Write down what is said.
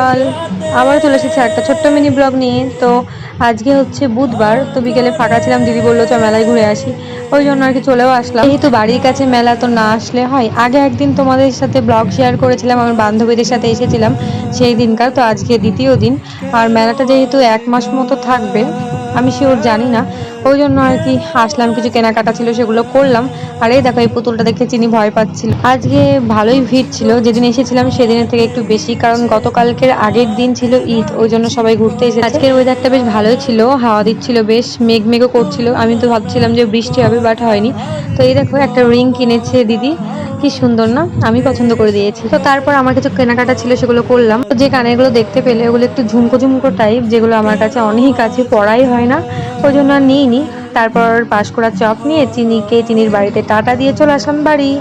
সকাল। আবার চলে এসেছে একটা ছোট্ট মিনি ব্লগ নিয়ে। তো আজকে হচ্ছে বুধবার, তো বিকেলে ফাঁকা ছিলাম, দিদি বললো চ মেলায় ঘুরে আসি, ওই জন্য আর কি চলেও আসলাম। যেহেতু বাড়ির কাছে মেলা, তো না আসলে হয়। আগে একদিন তোমাদের সাথে ব্লগ শেয়ার করেছিলাম, আমার বান্ধবীদের সাথে এসেছিলাম সেই দিনকার, তো আজকে দ্বিতীয় দিন। আর মেলাটা যেহেতু 1 মাস মতো থাকবে, আমি শিওর জানি না, ওই জন্য আর কি আসলাম, কিছু কেনাকাটা ছিল সেগুলো করলাম। আর এই দেখো, এই পুতুলটা দেখে চিনি ভয় পাচ্ছিল। আজকে ভালোই ভিড় ছিল, যেদিন এসেছিলাম সেদিনের থেকে একটু বেশি, কারণ গতকালকের আগের দিন ছিল ঈদ, ওই জন্য সবাই ঘুরতে এসেছে। আজকের ওয়েদারটা বেশ ভালোই ছিল, হাওয়া দিচ্ছিল, বেশ মেঘ মেঘও করছিল। আমি তো ভাবছিলাম যে বৃষ্টি হবে, বাট হয়নি। তো এই দেখো, একটা রিং কিনেছে দিদি, কি সুন্দর না, আমি পছন্দ করে দিয়েছি। তো তারপর আমার কিছু কেনাকাটা ছিল, সেগুলো করলাম। তো যে কানেরগুলো দেখতে পেলে, ওগুলো একটু ঝুমকো ঝুমকো টাইপ, যেগুলো আমার কাছে অনেক আছে, পড়াই হয় না, ওই জন্য আর নিইনি। তারপর পাঁশকুড়া চপ নিয়ে চিনির বাড়িতে টাটা দিয়ে চলে আসলাম বাড়ি।